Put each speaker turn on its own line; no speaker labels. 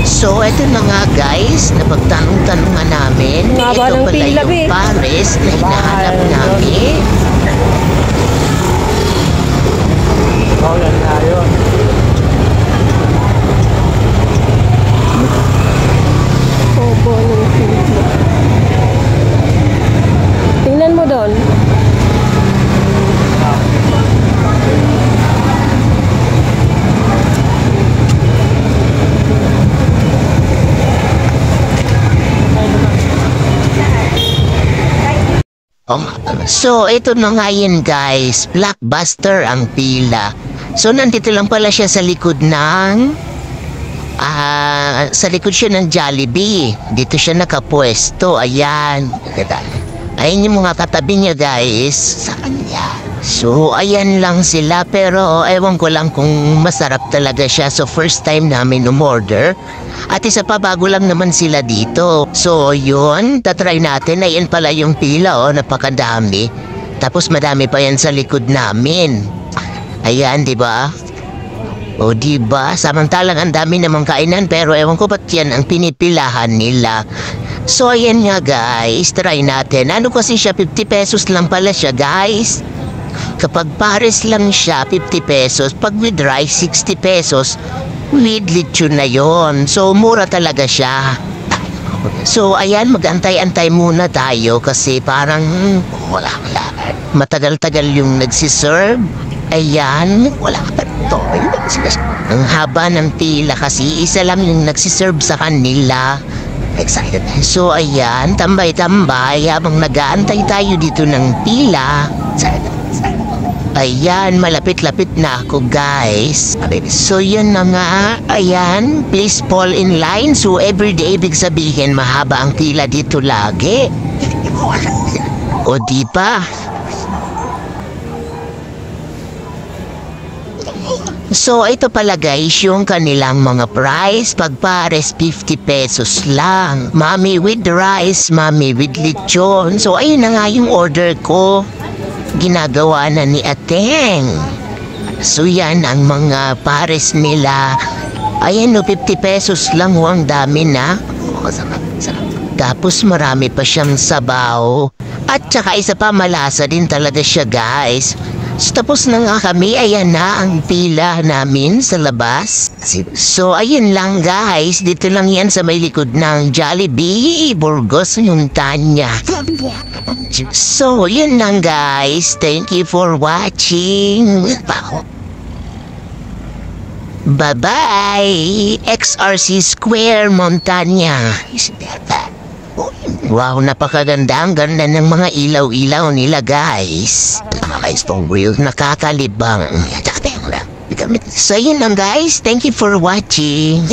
So, eto na nga guys, napagtanong-tanungan namin.
Haba
Ito
ng
pala
pila,
yung
be.
pares na hinahanap namin.
Oh, yan na yun.
Opo ng pila. Tingnan mo doon.
Oh, so, ito na nga yun guys. Blockbuster ang pila. So, nandito lang pala siya sa likod ng... sa likod siya ng Jollibee. Dito siya nakapwesto. Ayan. Ayan yung mga katabi niya guys. Sa kanya. So, ayan lang sila. Pero, ewan ko lang kung masarap talaga siya. So, first time namin umorder. At isa pa, bago lang naman sila dito. So, yun. Tatry natin. Ayan pala yung pila, oh. Napakadami. Tapos, madami pa yan sa likod namin. Ayan, di ba? O, di ba? Samantalang ang dami namang kainan. Pero, ewan ko ba't yan ang pinipilahan nila. So, ayan nga, guys. Try natin. Ano kasi siya? 50 pesos lang pala siya, guys. Kapag pares lang siya, 50 pesos. Pag with rice, 60 pesos. With lechon na yon. So, mura talaga siya. So, ayan, mag-antay-antay muna tayo kasi parang wala. Matagal-tagal yung nagsiserve. Ayan, wala pa ito. Ang haba ng pila kasi isa lang yung nagsiserve sa kanila. Excited. So, ayan, tambay-tambay habang nag-aantay tayo dito ng pila. Ayan, malapit-lapit na ako, guys. So, yun na nga. Ayan, please fall in line. So, everyday, ibig sabihin, mahaba ang pila dito lagi. O, di ba? So, ito pala guys, yung kanilang mga price. Pag pares, 50 pesos lang. Mami with rice, mami with lechon. So, ayun na nga yung order ko. Ginagawa na ni Ateng. So, yan ang mga pares nila. Ayan no, 50 pesos lang. Ang dami na. Tapos marami pa siyang sabaw. At saka isa pa, malasa din talaga siya, guys. So, tapos na nga kami, ayan na ang pila namin sa labas. So, ayun lang guys, dito lang yan sa may likod ng Jollibee, Burgos, yung Tanya. So, yun lang guys, thank you for watching. Bye-bye, XRC Square, Montana. Wow, napakaganda. Ang ganda ng mga ilaw-ilaw nila, guys. Mga guys, pong real nakakalibang. So, yun lang, guys. Thank you for watching.